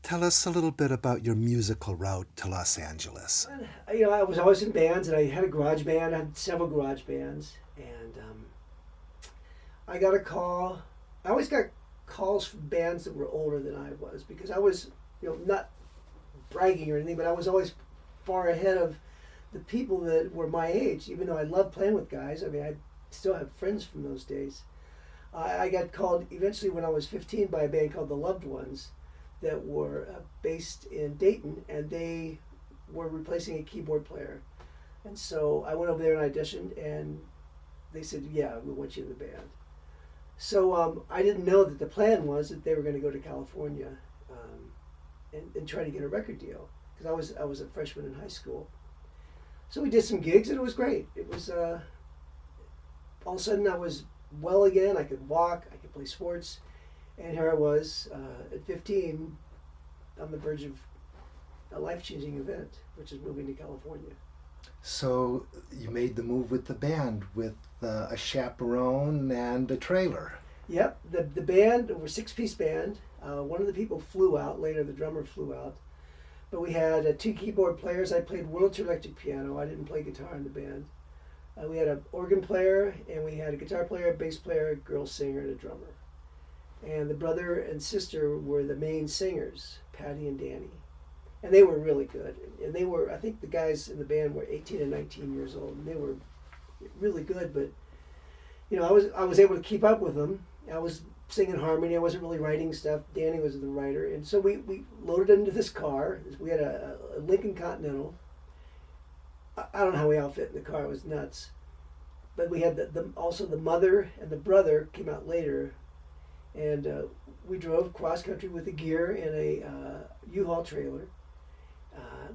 Tell us a little bit about your musical route to Los Angeles. I was always in bands, and I had a garage band. I had several garage bands, and I got a call. I always got calls from bands that were older than I was because I was, not bragging or anything, but I was always far ahead of the people that were my age. Even though I loved playing with guys, I mean, I still have friends from those days. I got called eventually when I was 15 by a band called The Loved Ones that were based in Dayton, and they were replacing a keyboard player. And so I went over there and auditioned, and they said, yeah, we want you in the band. So I didn't know that the plan was that they were going to go to California and try to get a record deal, because I was a freshman in high school. So we did some gigs, and it was great. It was, all of a sudden I was well again. I could walk, I could play sports. And here I was at 15 on the verge of a life-changing event, which is moving to California. So you made the move with the band with a chaperone and a trailer. Yep, the band, we're a six-piece band. One of the people flew out, later the drummer flew out. But we had two keyboard players. I played wheelchair electric piano. I didn't play guitar in the band. We had an organ player, and we had a guitar player, a bass player, a girl singer, and a drummer. And the brother and sister were the main singers, Patty and Danny. And they were really good. And they were, I think the guys in the band were 18 and 19 years old. And they were really good. But, I was able to keep up with them. I was singing harmony. I wasn't really writing stuff. Danny was the writer. And so we loaded into this car. We had a Lincoln Continental. I don't know how we outfit in the car. It was nuts. But we had also the mother and the brother came out later. And we drove cross country with the gear in a U-Haul trailer,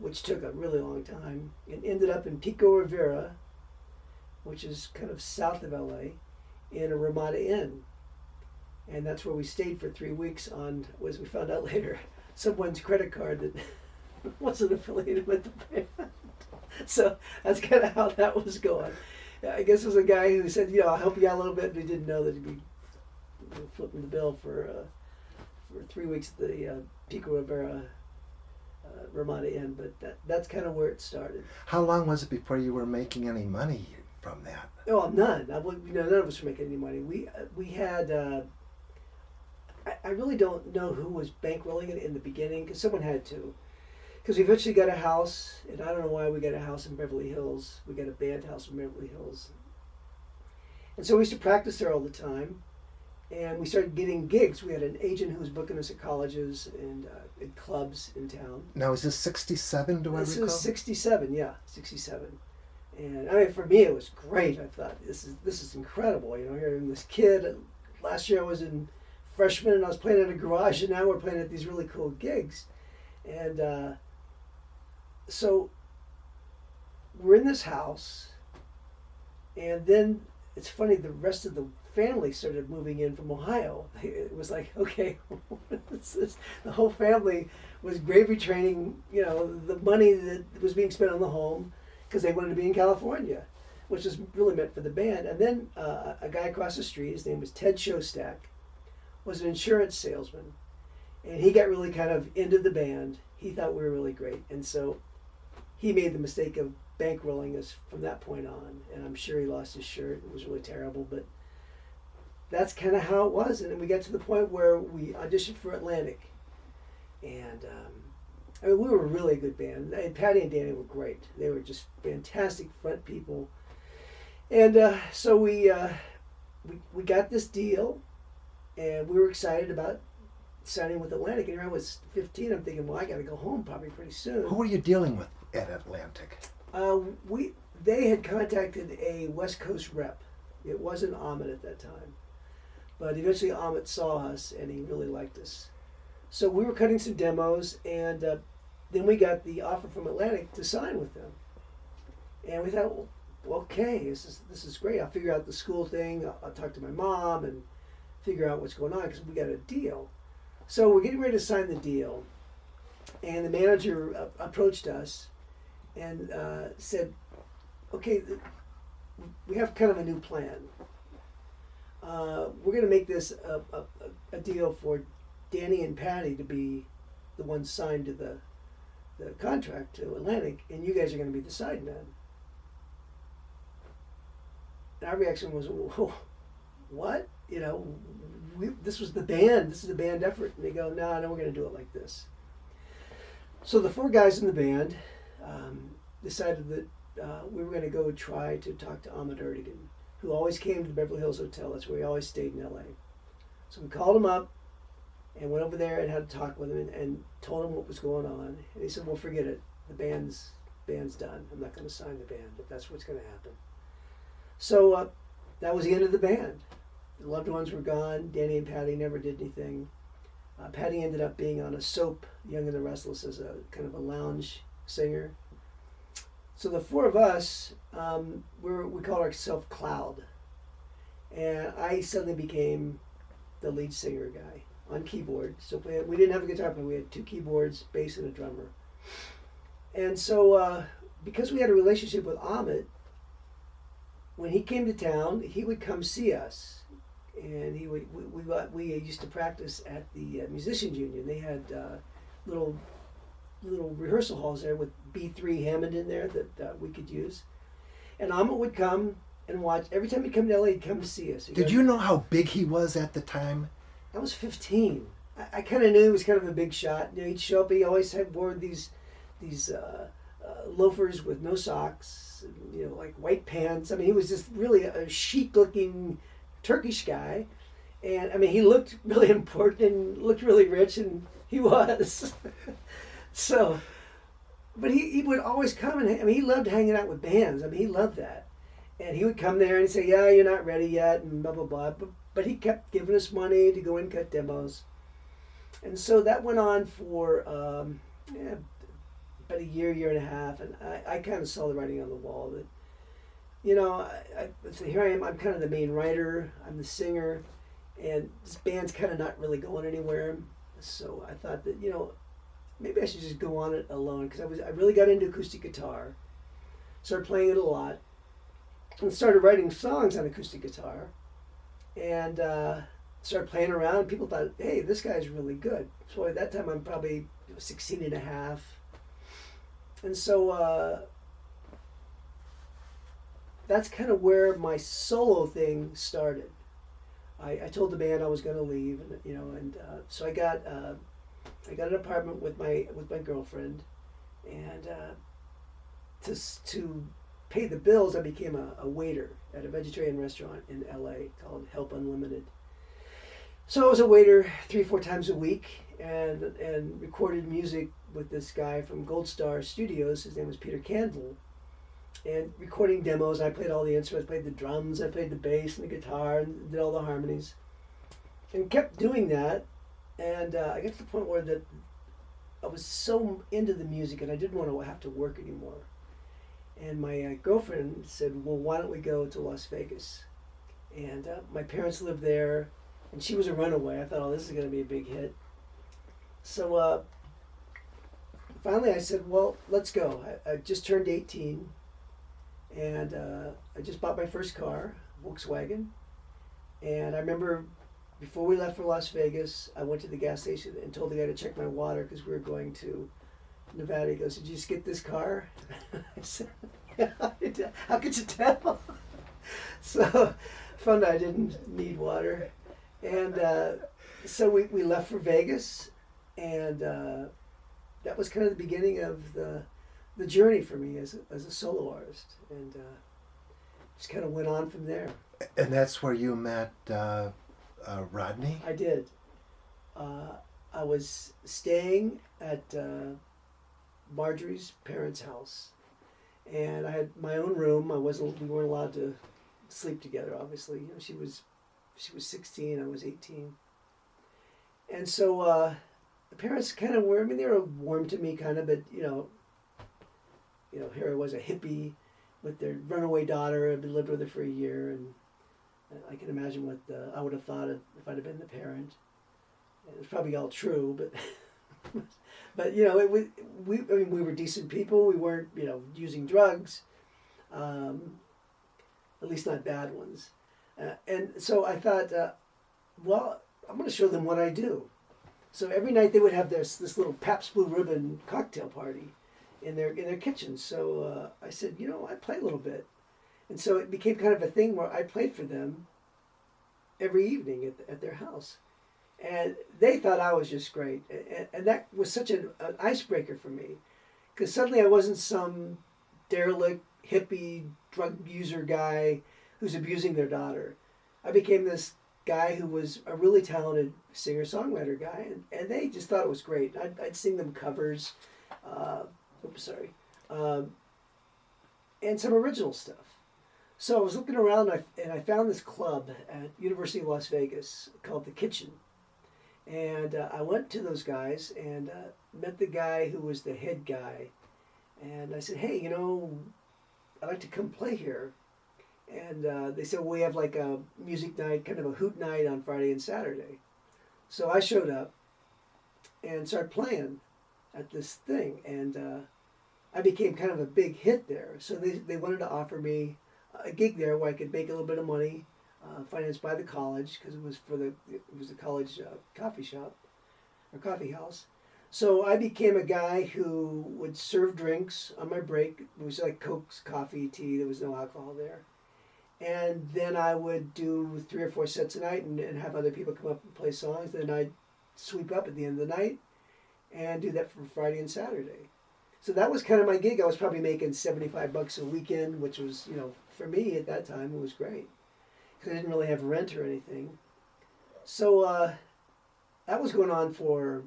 which took a really long time, and ended up in Pico Rivera, which is kind of south of LA, in a Ramada Inn. And that's where we stayed for 3 weeks on, as we found out later, someone's credit card that wasn't affiliated with the band. So that's kind of how that was going. I guess it was a guy who said, I'll help you out a little bit, but he didn't know that he'd be flipping the bill for 3 weeks at the Pico Rivera Ramada Inn, but that's kind of where it started. How long was it before you were making any money from that? Oh, none. None of us were making any money. We had. I really don't know who was bankrolling it in the beginning, because someone had to. Because we eventually got a house, and I don't know why we got a house in Beverly Hills. We got a band house in Beverly Hills. And so we used to practice there all the time. And we started getting gigs. We had an agent who was booking us at colleges and in clubs in town. Now, is this 67, do I recall? This was 67, yeah, 67. And I mean, for me, it was great. I thought, this is incredible. Hearing this kid. Last year I was in freshman and I was playing in a garage, and now we're playing at these really cool gigs. And so we're in this house, and then it's funny, the rest of the family started moving in from Ohio. It was like, okay, the whole family was gravy training, the money that was being spent on the home, because they wanted to be in California, which was really meant for the band. And then a guy across the street, his name was Ted Showstack, was an insurance salesman. And he got really kind of into the band. He thought we were really great. And so he made the mistake of bankrolling us from that point on. And I'm sure he lost his shirt. It was really terrible, but that's kind of how it was. And then we got to the point where we auditioned for Atlantic. And we were a really good band. And Patty and Danny were great. They were just fantastic front people. And so we got this deal, and we were excited about signing with Atlantic. And here I was 15. I'm thinking, well, I got to go home probably pretty soon. Who were you dealing with at Atlantic? They had contacted a West Coast rep. It wasn't Ahmet at that time. But eventually Ahmet saw us, and he really liked us. So we were cutting some demos, and then we got the offer from Atlantic to sign with them. And we thought, well, okay, this is great. I'll figure out the school thing. I'll talk to my mom and figure out what's going on, because we got a deal. So we're getting ready to sign the deal, and the manager approached us and said, okay, we have kind of a new plan. We're going to make this a deal for Danny and Patty to be the ones signed to the contract to Atlantic, and you guys are going to be the sidemen. And our reaction was, whoa, what? You know, this was the band. This is a band effort. And they go, no, we're going to do it like this. So the 4 guys in the band decided that we were going to go try to talk to Ahmet Ertegun, who always came to the Beverly Hills Hotel. That's where he always stayed in L.A. So we called him up and went over there and had a talk with him and told him what was going on. And he said, well, forget it. The band's done. I'm not going to sign the band if that's what's going to happen. So that was the end of the band. The loved ones were gone. Danny and Patty never did anything. Patty ended up being on a soap, Young and the Restless, as a kind of a lounge singer. So the 4 of us, we called ourselves Cloud. And I suddenly became the lead singer guy on keyboard. So we didn't have a guitar player. We had 2 keyboards, bass, and a drummer. And so because we had a relationship with Ahmet, when he came to town, he would come see us. And we used to practice at the Musicians Union. They had little rehearsal halls there with B3 Hammond in there that we could use. And Ahmet would come and watch. Every time he'd come to LA, he'd come to see us. Did you know how big he was at the time? I was 15. I kind of knew he was kind of a big shot. You know, he'd show up. He always wore these loafers with no socks, you know, like white pants. I mean, he was just really a chic-looking Turkish guy. And, I mean, he looked really important and looked really rich, and he was. So, but he would always come, and I mean, he loved hanging out with bands. I mean, he loved that. And he would come there and say, yeah, you're not ready yet, and blah, blah, blah. But he kept giving us money to go and cut demos. And so that went on for about a year and a half. And I kind of saw the writing on the wall that, you know, so here I am. I'm kind of the main writer. I'm the singer. And this band's kind of not really going anywhere. So I thought that, you know, maybe I should just go on it alone. Because I really got into acoustic guitar. Started playing it a lot. And started writing songs on acoustic guitar. And started playing around. People thought, hey, this guy's really good. So at that time, I'm probably 16 and a half. And so that's kind of where my solo thing started. I told the band I was going to leave, and you know, and so I got an apartment with my girlfriend, and to pay the bills, I became a waiter at a vegetarian restaurant in LA called Help Unlimited. So I was a waiter 3-4 times a week and recorded music with this guy from Gold Star Studios. His name was Peter Candle. And recording demos, I played all the instruments, played the drums, I played the bass and the guitar, and did all the harmonies. And kept doing that. And I got to the point where that I was so into the music and I didn't want to have to work anymore. And my girlfriend said, well, why don't we go to Las Vegas? And my parents lived there, and she was a runaway. I thought, oh, this is going to be a big hit. So finally I said, well, let's go. I just turned 18, and I just bought my first car, Volkswagen. And I remember before we left for Las Vegas, I went to the gas station and told the guy to check my water because we were going to Nevada. He goes, did you just get this car? I said, yeah, how could you tell? So found out I didn't need water. And so we left for Vegas, and that was kind of the beginning of the journey for me as a solo artist. And just kind of went on from there. And that's where you met Rodney? I did. I was staying at Marjorie's parents' house, and I had my own room. We weren't allowed to sleep together, obviously. You know, she was 16, I was 18. And so the parents kind of were, I mean, they were warm to me kind of, but you know, here I was, a hippie with their runaway daughter. I'd been lived with her for a year, and I can imagine what I would have thought if I'd have been the parent. And it was probably all true, but but you know, we were decent people. We weren't, you know, using drugs, at least not bad ones. And so I thought, well, I'm going to show them what I do. So every night they would have this little Pabst Blue Ribbon cocktail party in their kitchen. So I said, I play a little bit. And so it became kind of a thing where I played for them every evening at their house. And they thought I was just great. And that was such an icebreaker for me. Because suddenly I wasn't some derelict, hippie, drug user guy who's abusing their daughter. I became this guy who was a really talented singer-songwriter guy. And they just thought it was great. I'd sing them covers. And some original stuff. So I was looking around and I found this club at University of Las Vegas called The Kitchen. And I went to those guys and met the guy who was the head guy. And I said, hey, I'd like to come play here. And they said, well, we have like a music night, kind of a hoot night on Friday and Saturday. So I showed up and started playing at this thing. And I became kind of a big hit there. So they wanted to offer me a gig there where I could make a little bit of money, financed by the college, because it was a college coffee shop or coffee house. So I became a guy who would serve drinks on my break. It was like Coke's, coffee, tea. There was no alcohol there. And then I would do 3 or 4 sets a night and have other people come up and play songs. Then I'd sweep up at the end of the night and do that for Friday and Saturday. So that was kind of my gig. I was probably making $75 a weekend, which was, for me at that time, it was great. Because I didn't really have rent or anything. So that was going on for,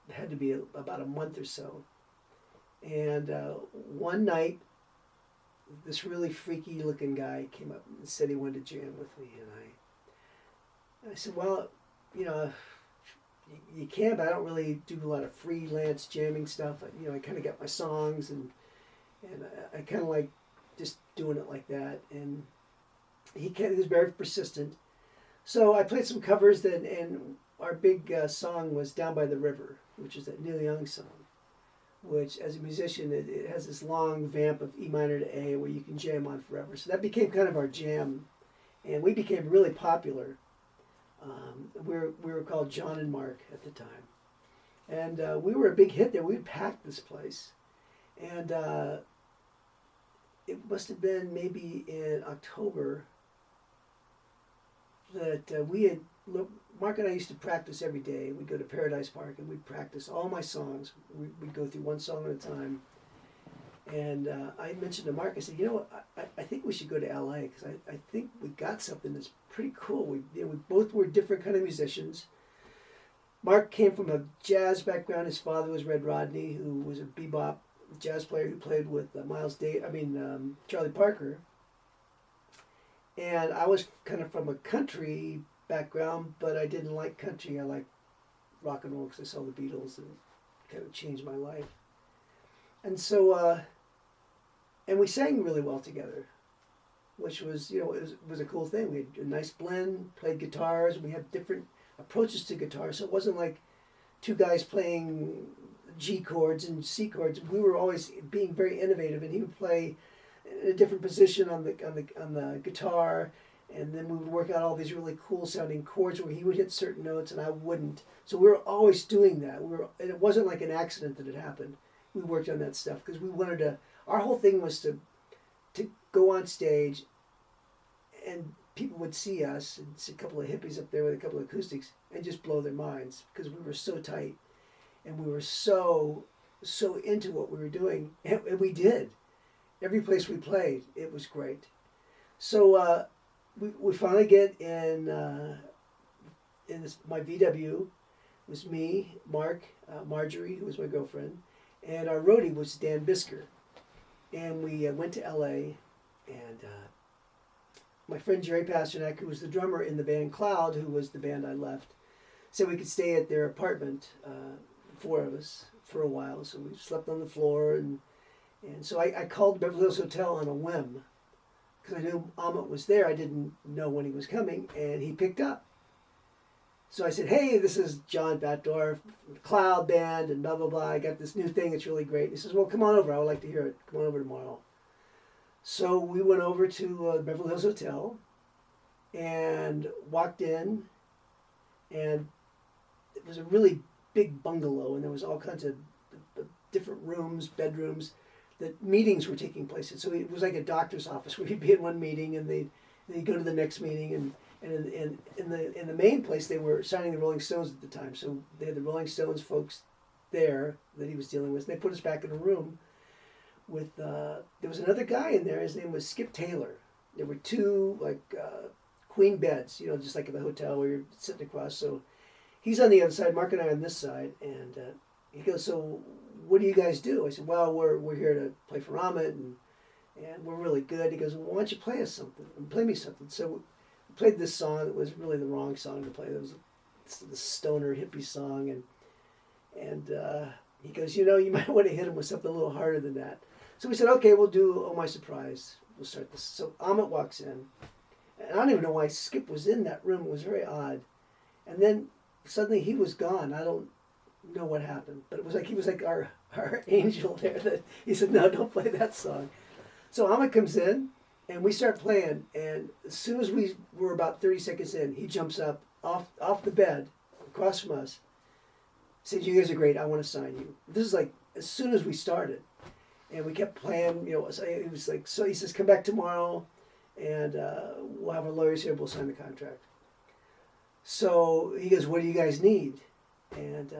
it had to be about a month or so. And one night, this really freaky looking guy came up and said he wanted to jam with me. And I said, well, you can, but I don't really do a lot of freelance jamming stuff. I kind of got my songs, and I kind of like just doing it like that. And he was very persistent. So I played some covers, and our big song was Down by the River, which is that Neil Young song, which as a musician, it has this long vamp of E minor to A where you can jam on forever. So that became kind of our jam, and we became really popular. We were called John and Mark at the time. And we were a big hit there. We packed this place. And it must have been maybe in October that Mark and I used to practice every day. We'd go to Paradise Park and we'd practice all my songs. We'd go through one song at a time. And I mentioned to Mark, I said, I think we should go to LA because I think we got something that's pretty cool. We both were different kind of musicians. Mark came from a jazz background. His father was Red Rodney, who was a bebop jazz player who played with Charlie Parker. And I was kind of from a country background, but I didn't like country. I liked rock and roll because I saw the Beatles and it kind of changed my life. And so, and we sang really well together, which was, it was a cool thing. We had a nice blend, played guitars. We had different approaches to guitar, so it wasn't like two guys playing G chords and C chords. We were always being very innovative, and he would play in a different position on the guitar, and then we would work out all these really cool sounding chords where he would hit certain notes and I wouldn't. So we were always doing that. And it wasn't like an accident that it happened. We worked on that stuff because we wanted to. Our whole thing was to go on stage, and people would see us and see a couple of hippies up there with a couple of acoustics and just blow their minds because we were so tight, and we were so into what we were doing, and we did. Every place we played, it was great. So we finally get in my VW. It was me, Mark, Marjorie, who was my girlfriend, and our roadie was Dan Bisker. And we went to LA, and my friend Jerry Pasternak, who was the drummer in the band Cloud, who was the band I left, said we could stay at their apartment, 4 of us, for a while. So we slept on the floor, and so I called Beverly Hills Hotel on a whim, because I knew Amit was there. I didn't know when he was coming, and he picked up. So I said, hey, this is John Batdorf, Cloud Band, and blah, blah, blah. I got this new thing. It's really great. He says, well, come on over. I would like to hear it. Come on over tomorrow. So we went over to the Beverly Hills Hotel and walked in. And it was a really big bungalow, and there was all kinds of different rooms, bedrooms, that meetings were taking place in. So it was like a doctor's office where you'd be in one meeting and they'd go to the next meeting, and in the main place they were signing the Rolling Stones at the time. So they had the Rolling Stones folks there that he was dealing with. And they put us back in a room with there was another guy in there. His name was Skip Taylor. There were two queen beds, just like at the hotel where you're sitting across. So he's on the other side, Mark and I on this side, and he goes, "So what do you guys do?" I said, "Well, we're here to play for Amit, and we're really good." He goes, "Well, why don't you play us something? Play me something." So we played this song that was really the wrong song to play. It was the stoner hippie song, and he goes, "You might want to hit him with something a little harder than that." So we said, "Okay, we'll do Oh My Surprise. We'll start this." So Amit walks in, and I don't even know why Skip was in that room. It was very odd. And then suddenly he was gone. I don't know what happened, but it was like he was like our angel there. That he said, "No, don't play that song." So Amit comes in, and we start playing. And as soon as we were about 30 seconds in, he jumps up off the bed across from us, says, "You guys are great. I want to sign you." This is like as soon as we started, and we kept playing. So it was like, so he says, "Come back tomorrow, and we'll have our lawyers here. We'll sign the contract." So he goes, "What do you guys need?" And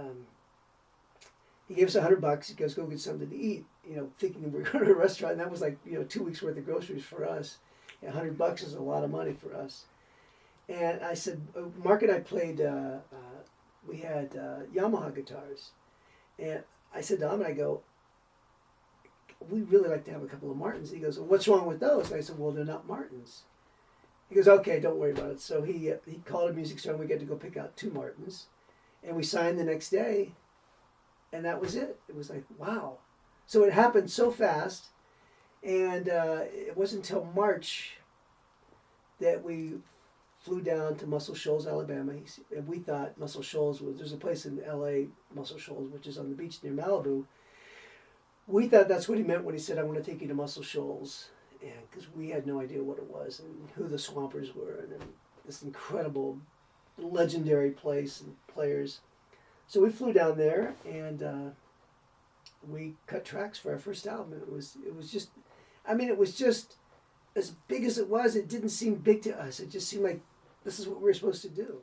he gave us $100. He goes, "Go get something to eat." Thinking we were going to a restaurant, and that was like 2 weeks worth of groceries for us. $100 is a lot of money for us. And I said, Mark and I played. We had Yamaha guitars, and I said to Amit, I go, "We really like to have a couple of Martins." He goes, "Well, what's wrong with those?" And I said, "Well, they're not Martins." He goes, "Okay, don't worry about it." So he called a music store, and we got to go pick out 2 Martins, and we signed the next day, and that was it. It was like, wow. So it happened so fast, and it wasn't until March that we flew down to Muscle Shoals, Alabama, and we thought Muscle Shoals there's a place in L.A., Muscle Shoals, which is on the beach near Malibu. We thought that's what he meant when he said, "I want to take you to Muscle Shoals," because we had no idea what it was and who the Swampers were, and this incredible, legendary place and players. So we flew down there, and we cut tracks for our first album. It was just, it was just as big as it was. It didn't seem big to us. It just seemed like this is what we were supposed to do.